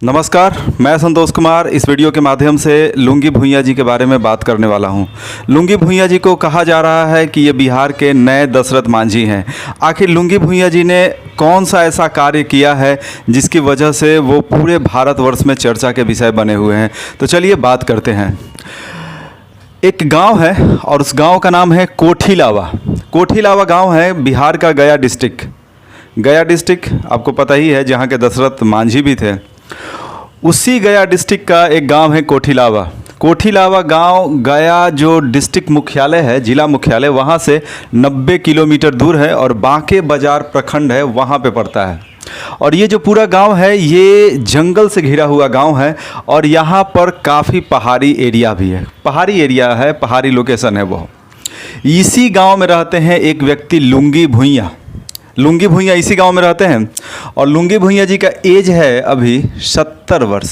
नमस्कार, मैं संतोष कुमार इस वीडियो के माध्यम से लुंगी भुइयां जी के बारे में बात करने वाला हूं। लुंगी भुइयां जी को कहा जा रहा है कि ये बिहार के नए दशरथ मांझी हैं। आखिर लुंगी भुइयां जी ने कौन सा ऐसा कार्य किया है जिसकी वजह से वो पूरे भारतवर्ष में चर्चा के विषय बने हुए हैं? तो चलिए बात करते हैं। एक गांव है और उस गांव का नाम है कोठीलावा। कोठीलावा गांव है बिहार का गया डिस्ट्रिक्ट। गया डिस्ट्रिक्ट आपको पता ही है, जहां के दशरथ मांझी भी थे। उसी गया डिस्ट्रिक्ट का एक गांव है कोठीलावा। कोठीलावा गांव गया जो डिस्ट्रिक्ट मुख्यालय है, जिला मुख्यालय, वहां से 90 किलोमीटर दूर है और बांके बाजार प्रखंड है, वहां पे पड़ता है। और ये जो पूरा गांव है ये जंगल से घिरा हुआ गांव है और यहाँ पर काफ़ी पहाड़ी एरिया भी है। पहाड़ी एरिया है, पहाड़ी लोकेशन है वो। इसी गांव में रहते हैं एक व्यक्ति लुंगी भुइयां। लुंगी भुइयां इसी गांव में रहते हैं और लुंगी भुइयां जी का एज है अभी 70 वर्ष,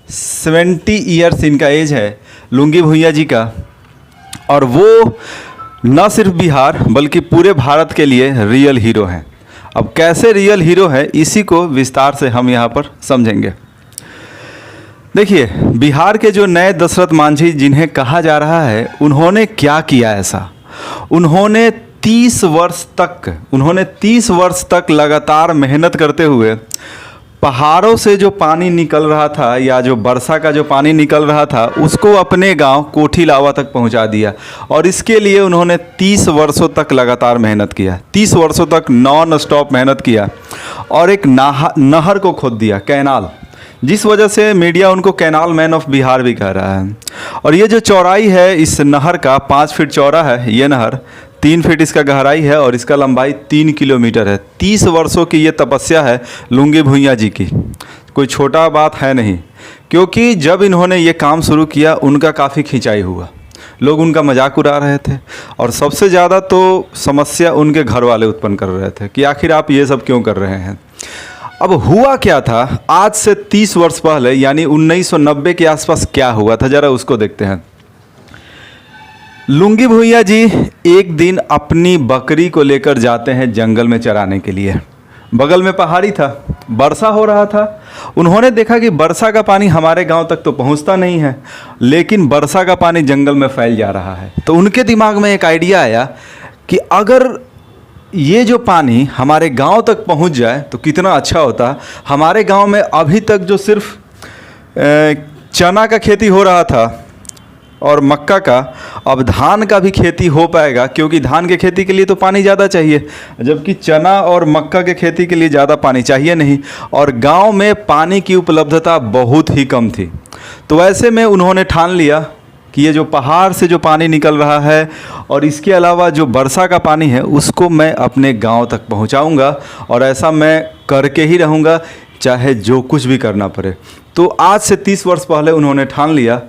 70 ईयर्स इनका एज है लुंगी भुइयां जी का। और वो न सिर्फ बिहार बल्कि पूरे भारत के लिए रियल हीरो हैं। अब कैसे रियल हीरो है इसी को विस्तार से हम यहाँ पर समझेंगे। देखिए, बिहार के जो नए दशरथ मांझी जिन्हें कहा जा रहा है, उन्होंने क्या किया ऐसा? उन्होंने 30 वर्ष तक लगातार मेहनत करते हुए पहाड़ों से जो पानी निकल रहा था या जो वर्षा का जो पानी निकल रहा था उसको अपने गांव कोठीलावा तक पहुंचा दिया। और इसके लिए उन्होंने 30 वर्षों तक लगातार मेहनत किया, 30 वर्षों तक नॉन स्टॉप मेहनत किया और एक नहर को खोद दिया, कैनाल, जिस वजह से मीडिया उनको कैनाल मैन ऑफ बिहार भी कह रहा है। और ये जो चौड़ाई है इस नहर का 5 फीट चौड़ा है ये नहर, 3 फीट इसका गहराई है और इसका लंबाई 3 किलोमीटर है। 30 वर्षों की ये तपस्या है लुंगी भुइयां जी की, कोई छोटा बात है नहीं। क्योंकि जब इन्होंने ये काम शुरू किया उनका काफ़ी खिंचाई हुआ, लोग उनका मजाक उड़ा रहे थे और सबसे ज़्यादा तो समस्या उनके घर वाले उत्पन्न कर रहे थे कि आखिर आप ये सब क्यों कर रहे हैं। अब हुआ क्या था आज से 30 वर्ष पहले, यानी 1990 के आसपास क्या हुआ था, ज़रा उसको देखते हैं। लुंगी भुइयां जी एक दिन अपनी बकरी को लेकर जाते हैं जंगल में चराने के लिए। बगल में पहाड़ी था, वर्षा हो रहा था। उन्होंने देखा कि वर्षा का पानी हमारे गांव तक तो पहुंचता नहीं है, लेकिन वर्षा का पानी जंगल में फैल जा रहा है। तो उनके दिमाग में एक आइडिया आया कि अगर ये जो पानी हमारे गांव तक पहुंच जाए तो कितना अच्छा होता। हमारे गांव में अभी तक जो सिर्फ चना का खेती हो रहा था और मक्का का, अब धान का भी खेती हो पाएगा, क्योंकि धान के खेती के लिए तो पानी ज़्यादा चाहिए, जबकि चना और मक्का के खेती के लिए ज़्यादा पानी चाहिए नहीं। और गांव में पानी की उपलब्धता बहुत ही कम थी। तो ऐसे में उन्होंने ठान लिया कि ये जो पहाड़ से जो पानी निकल रहा है और इसके अलावा जो वर्षा का पानी है उसको मैं अपने गांव तक पहुंचाऊंगा और ऐसा मैं करके ही रहूंगा, चाहे जो कुछ भी करना पड़े। तो आज से 30 वर्ष पहले उन्होंने ठान लिया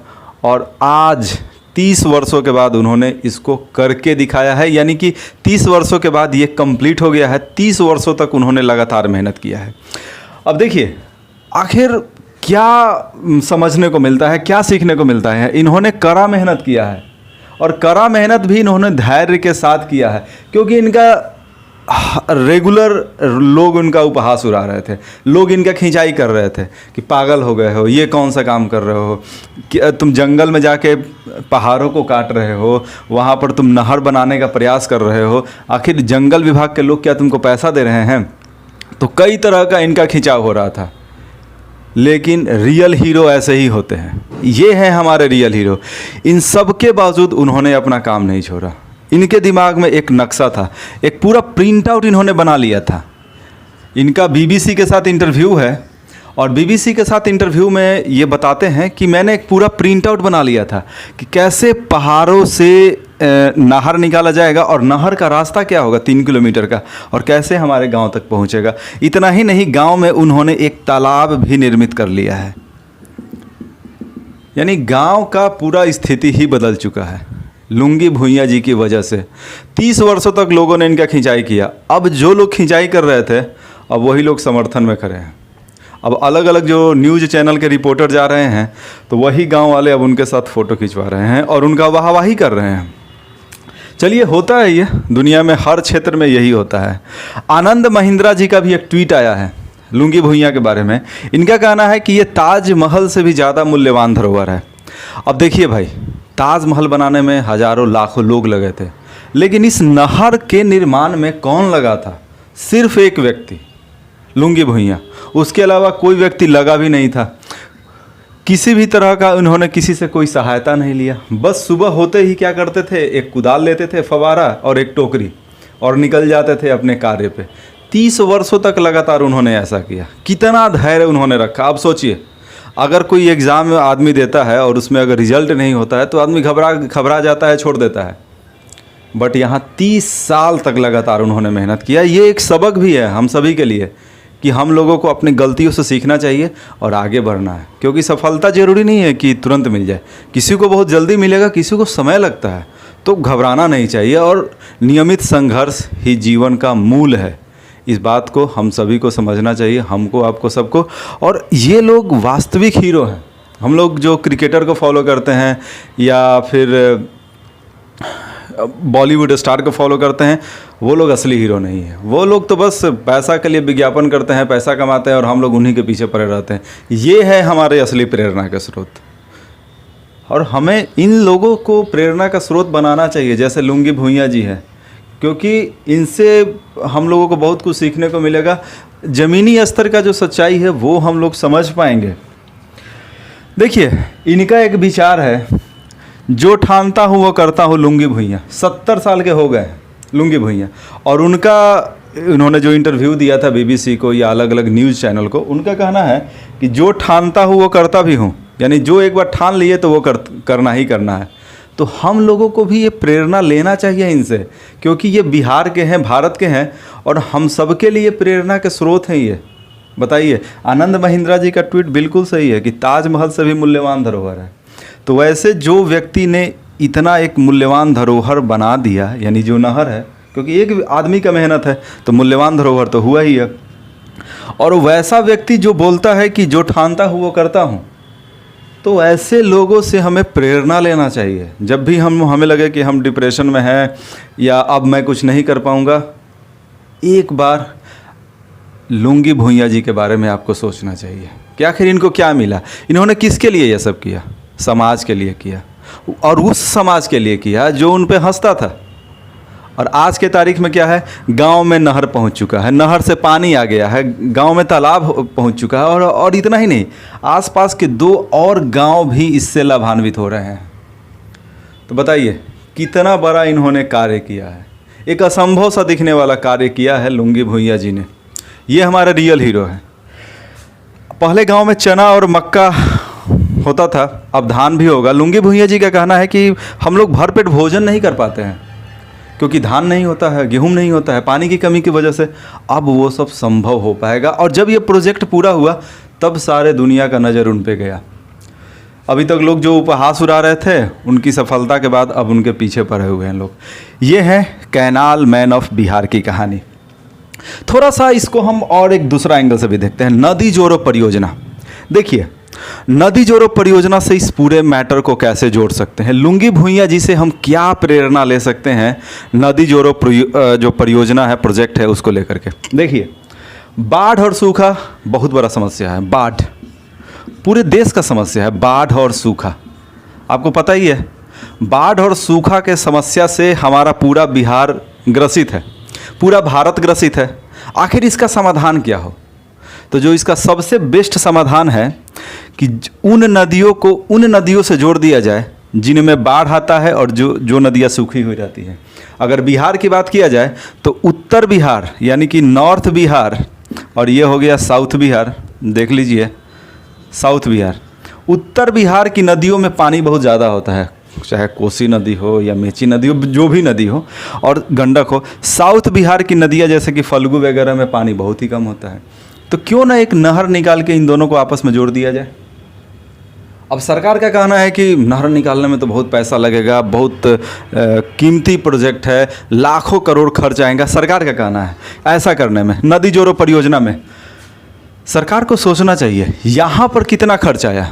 और आज 30 वर्षों के बाद उन्होंने इसको करके दिखाया है, यानी कि 30 वर्षों के बाद ये कंप्लीट हो गया है। 30 वर्षों तक उन्होंने लगातार मेहनत किया है। अब देखिए आखिर क्या समझने को मिलता है, क्या सीखने को मिलता है। इन्होंने कड़ा मेहनत किया है और कड़ा मेहनत भी इन्होंने धैर्य के साथ किया है, क्योंकि इनका रेगुलर लोग उनका उपहास उड़ा रहे थे, लोग इनका खिंचाई कर रहे थे कि पागल हो गए हो, ये कौन सा काम कर रहे हो, कि तुम जंगल में जाके पहाड़ों को काट रहे हो, वहाँ पर तुम नहर बनाने का प्रयास कर रहे हो, आखिर जंगल विभाग के लोग क्या तुमको पैसा दे रहे हैं। तो कई तरह का इनका खिंचाव हो रहा था। लेकिन रियल हीरो ऐसे ही होते हैं, ये हैं हमारे रियल हीरो। इन सब के बावजूद उन्होंने अपना काम नहीं छोड़ा। इनके दिमाग में एक नक्शा था, एक पूरा प्रिंट आउट इन्होंने बना लिया था। इनका बीबीसी के साथ इंटरव्यू है और बीबीसी के साथ इंटरव्यू में ये बताते हैं कि मैंने एक पूरा प्रिंट आउट बना लिया था कि कैसे पहाड़ों से नहर निकाला जाएगा और नहर का रास्ता क्या होगा 3 किलोमीटर का, और कैसे हमारे गांव तक पहुंचेगा। इतना ही नहीं, गांव में उन्होंने एक तालाब भी निर्मित कर लिया है, यानी गांव का पूरा स्थिति ही बदल चुका है लुंगी भुइयां जी की वजह से। 30 वर्षों तक लोगों ने इनका खिंचाई किया। अब जो लोग खिंचाई कर रहे थे अब वही लोग समर्थन में खड़े हैं। अब अलग अलग जो न्यूज़ चैनल के रिपोर्टर जा रहे हैं तो वही गांव वाले अब उनके साथ फ़ोटो खिंचवा रहे हैं और उनका वाहवाही कर रहे हैं। चलिए, होता है ये, दुनिया में हर क्षेत्र में यही होता है। आनंद महिंद्रा जी का भी एक ट्वीट आया है, लुंगी भुइयां के बारे में। इनका कहना है कि ये ताजमहल से भी ज़्यादा मूल्यवान धरोहर है। अब देखिए भाई, ताजमहल बनाने में हज़ारों लाखों लोग लगे थे, लेकिन इस नहर के निर्माण में कौन लगा था? सिर्फ एक व्यक्ति, लुंगी भुइयां। उसके अलावा कोई व्यक्ति लगा भी नहीं था। किसी भी तरह का उन्होंने किसी से कोई सहायता नहीं लिया। बस सुबह होते ही क्या करते थे, एक कुदाल लेते थे, फवारा और एक टोकरी, और निकल जाते थे अपने कार्य पे। 30 वर्षों तक लगातार उन्होंने ऐसा किया। कितना धैर्य उन्होंने रखा। अब सोचिए, अगर कोई एग्ज़ाम आदमी देता है और उसमें अगर रिजल्ट नहीं होता है तो आदमी घबरा जाता है, छोड़ देता है। बट यहाँ 30 साल तक लगातार उन्होंने मेहनत किया। ये एक सबक भी है हम सभी के लिए कि हम लोगों को अपनी गलतियों से सीखना चाहिए और आगे बढ़ना है, क्योंकि सफलता ज़रूरी नहीं है कि तुरंत मिल जाए। किसी को बहुत जल्दी मिलेगा, किसी को समय लगता है। तो घबराना नहीं चाहिए और नियमित संघर्ष ही जीवन का मूल है। इस बात को हम सभी को समझना चाहिए, हमको, आपको, सबको। और ये लोग वास्तविक हीरो हैं। हम लोग जो क्रिकेटर को फॉलो करते हैं या फिर बॉलीवुड स्टार को फॉलो करते हैं, वो लोग असली हीरो नहीं है। वो लोग तो बस पैसा के लिए विज्ञापन करते हैं, पैसा कमाते हैं और हम लोग उन्हीं के पीछे पड़े रहते हैं। ये है हमारे असली प्रेरणा का स्रोत, और हमें इन लोगों को प्रेरणा का स्रोत बनाना चाहिए, जैसे लुंगी भुइयां जी हैं, क्योंकि इनसे हम लोगों को बहुत कुछ सीखने को मिलेगा। ज़मीनी स्तर का जो सच्चाई है वो हम लोग समझ पाएंगे। देखिए, इनका एक विचार है, जो ठानता हूँ वो करता हूँ। लुंगी भुइयां 70 साल के हो गए लुंगी भुइयां, और उन्होंने जो इंटरव्यू दिया था बीबीसी को या अलग अलग न्यूज़ चैनल को, उनका कहना है कि जो ठानता हूँ वो करता भी हूँ, यानी जो एक बार ठान लिए तो वो करना ही करना है। तो हम लोगों को भी ये प्रेरणा लेना चाहिए इनसे, क्योंकि ये बिहार के हैं, भारत के हैं, और हम सबके लिए प्रेरणा के स्रोत हैं ये। बताइए, आनंद महिंद्रा जी का ट्वीट बिल्कुल सही है कि ताजमहल से भी मूल्यवान धरोहर है। तो वैसे जो व्यक्ति ने इतना एक मूल्यवान धरोहर बना दिया, यानी जो नहर है, क्योंकि एक आदमी का मेहनत है तो मूल्यवान धरोहर तो हुआ ही है। और वैसा व्यक्ति जो बोलता है कि जो ठानता हूँ वो करता हूँ, तो ऐसे लोगों से हमें प्रेरणा लेना चाहिए। जब भी हमें लगे कि हम डिप्रेशन में हैं या अब मैं कुछ नहीं कर पाऊँगा, एक बार लुंगी भुइयां जी के बारे में आपको सोचना चाहिए कि आखिर इनको क्या मिला। इन्होंने किसके लिए ये सब किया? समाज के लिए किया, और उस समाज के लिए किया जो उन पे हंसता था। और आज के तारीख में क्या है, गांव में नहर पहुंच चुका है, नहर से पानी आ गया है, गांव में तालाब पहुंच चुका है, और इतना ही नहीं, आसपास के 2 और गांव भी इससे लाभान्वित हो रहे हैं। तो बताइए कितना बड़ा इन्होंने कार्य किया है। एक असंभव सा दिखने वाला कार्य किया है लुंगी भुइयां जी ने। ये हमारा रियल हीरो है। पहले गाँव में चना और मक्का होता था, अब धान भी होगा। लुंगी भुइयां जी का कहना है कि हम लोग भरपेट भोजन नहीं कर पाते हैं, क्योंकि धान नहीं होता है, गेहूं नहीं होता है, पानी की कमी की वजह से। अब वो सब संभव हो पाएगा, और जब ये प्रोजेक्ट पूरा हुआ तब सारे दुनिया का नज़र उन पे गया। अभी तक लोग जो उपहास उड़ा रहे थे, उनकी सफलता के बाद अब उनके पीछे पड़े हुए हैं लोग। ये है कैनाल मैन ऑफ बिहार की कहानी। थोड़ा सा इसको हम और एक दूसरा एंगल से भी देखते हैं, नदी जोड़ो परियोजना। देखिए, नदी जोड़ो परियोजना से इस पूरे मैटर को कैसे जोड़ सकते हैं, लुंगी भुइयां जी से हम क्या प्रेरणा ले सकते हैं नदी जोड़ो जो परियोजना है, प्रोजेक्ट है, उसको लेकर के। देखिए, बाढ़ और सूखा बहुत बड़ा समस्या है। बाढ़ पूरे देश का समस्या है, बाढ़ और सूखा। आपको पता ही है, बाढ़ और सूखा के समस्या से हमारा पूरा बिहार ग्रसित है, पूरा भारत ग्रसित है। आखिर इसका समाधान क्या हो? तो जो इसका सबसे बेस्ट समाधान है कि उन नदियों से जोड़ दिया जाए जिनमें बाढ़ आता है और जो नदियाँ सूखी हुई रहती हैं। अगर बिहार की बात किया जाए तो उत्तर बिहार यानी कि नॉर्थ बिहार, और ये हो गया साउथ बिहार। देख लीजिए, साउथ बिहार, उत्तर बिहार की नदियों में पानी बहुत ज़्यादा होता है, चाहे कोसी नदी हो या मेची नदी हो, जो भी नदी हो, और गंडक हो। साउथ बिहार की नदियाँ जैसे कि फल्गु वगैरह में पानी बहुत ही कम होता है। तो क्यों ना एक नहर निकाल के इन दोनों को आपस में जोड़ दिया जाए। अब सरकार का कहना है कि नहर निकालने में तो बहुत पैसा लगेगा, बहुत कीमती प्रोजेक्ट है, लाखों करोड़ खर्च आएगा। सरकार का कहना है ऐसा करने में, नदी जोड़ो परियोजना में सरकार को सोचना चाहिए यहाँ पर कितना खर्च आया।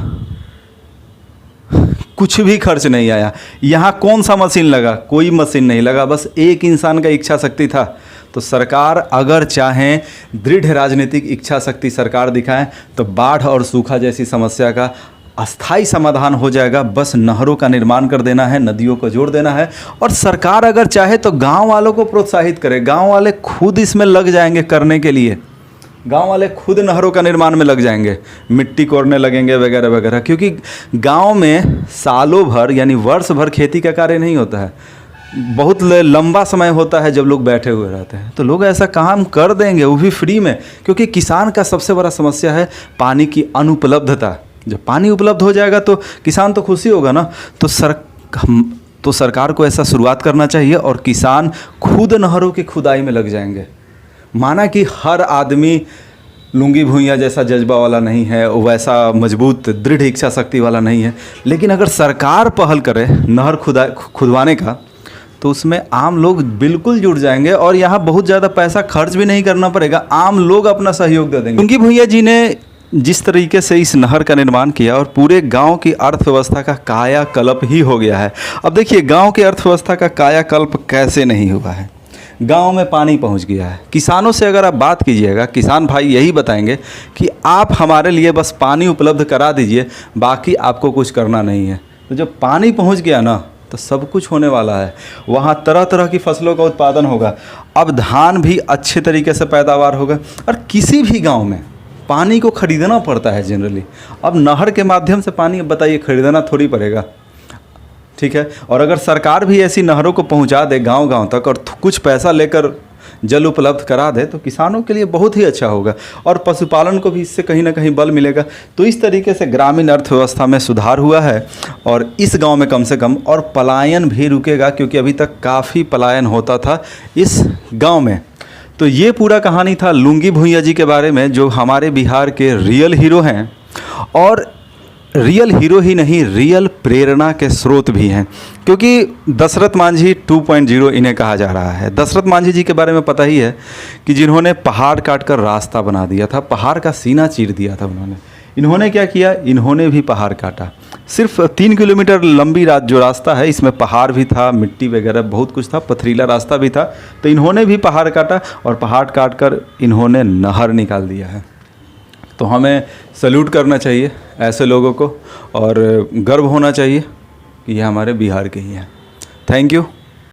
कुछ भी खर्च नहीं आया। यहाँ कौन सा मशीन लगा? कोई मशीन नहीं लगा, बस एक इंसान का इच्छा शक्ति था तो सरकार अगर चाहें, दृढ़ राजनीतिक इच्छा शक्ति सरकार दिखाएं, तो बाढ़ और सूखा जैसी समस्या का अस्थाई समाधान हो जाएगा। बस नहरों का निर्माण कर देना है, नदियों को जोड़ देना है। और सरकार अगर चाहे तो गांव वालों को प्रोत्साहित करे, गांव वाले खुद इसमें लग जाएंगे करने के लिए। गांव वाले खुद नहरों का निर्माण में लग जाएंगे, मिट्टी कोड़ने लगेंगे वगैरह वगैरह, क्योंकि गांव में सालों भर यानी वर्ष भर खेती का कार्य नहीं होता है। बहुत लंबा समय होता है जब लोग बैठे हुए रहते हैं, तो लोग ऐसा काम कर देंगे, वो भी फ्री में। क्योंकि किसान का सबसे बड़ा समस्या है पानी की अनुपलब्धता। जब पानी उपलब्ध हो जाएगा तो किसान तो खुशी होगा ना। तो सरकार को ऐसा शुरुआत करना चाहिए और किसान खुद नहरों की खुदाई में लग जाएंगे। माना कि हर आदमी लुंगी भुइयाँ जैसा जज्बा वाला नहीं है, वैसा मजबूत दृढ़ इच्छा शक्ति वाला नहीं है, लेकिन अगर सरकार पहल करे नहर खुदवाने का, तो उसमें आम लोग बिल्कुल जुड़ जाएंगे और यहाँ बहुत ज़्यादा पैसा खर्च भी नहीं करना पड़ेगा, आम लोग अपना सहयोग दे देंगे। लुंगी भुइयाँ जी ने जिस तरीके से इस नहर का निर्माण किया और पूरे गांव की अर्थव्यवस्था का कायाकल्प ही हो गया है। अब देखिए गांव की अर्थव्यवस्था का कायाकल्प कैसे नहीं हुआ है। गांव में पानी पहुंच गया है। किसानों से अगर आप बात कीजिएगा, किसान भाई यही बताएंगे कि आप हमारे लिए बस पानी उपलब्ध करा दीजिए, बाकी आपको कुछ करना नहीं है। तो जब पानी पहुंच गया ना, तो सब कुछ होने वाला है। वहाँ तरह तरह की फसलों का उत्पादन होगा। अब धान भी अच्छे तरीके से पैदावार होगा। और किसी भी गाँव में पानी को खरीदना पड़ता है जनरली। अब नहर के माध्यम से पानी बताइए खरीदना थोड़ी पड़ेगा, ठीक है। और अगर सरकार भी ऐसी नहरों को पहुंचा दे गांव गांव तक और कुछ पैसा लेकर जल उपलब्ध करा दे, तो किसानों के लिए बहुत ही अच्छा होगा और पशुपालन को भी इससे कहीं ना कहीं बल मिलेगा। तो इस तरीके से ग्रामीण अर्थव्यवस्था में सुधार हुआ है और इस गांव में कम से कम, और पलायन भी रुकेगा, क्योंकि अभी तक काफ़ी पलायन होता था इस गाँव में। तो ये पूरा कहानी था लुंगी भुइयाँ जी के बारे में, जो हमारे बिहार के रियल हीरो हैं, और रियल हीरो ही नहीं, रियल प्रेरणा के स्रोत भी हैं। क्योंकि दशरथ मांझी 2.0 इन्हें कहा जा रहा है। दशरथ मांझी जी के बारे में पता ही है कि जिन्होंने पहाड़ काट कर रास्ता बना दिया था, पहाड़ का सीना चीर दिया था इन्होंने क्या किया, इन्होंने भी पहाड़ काटा। सिर्फ 3 किलोमीटर लंबी जो रास्ता है, इसमें पहाड़ भी था, मिट्टी वगैरह बहुत कुछ था, पथरीला रास्ता भी था। तो इन्होंने भी पहाड़ काटा और पहाड़ काट कर इन्होंने नहर निकाल दिया है। तो हमें सल्यूट करना चाहिए ऐसे लोगों को और गर्व होना चाहिए कि ये हमारे बिहार के ही हैं। Thank you.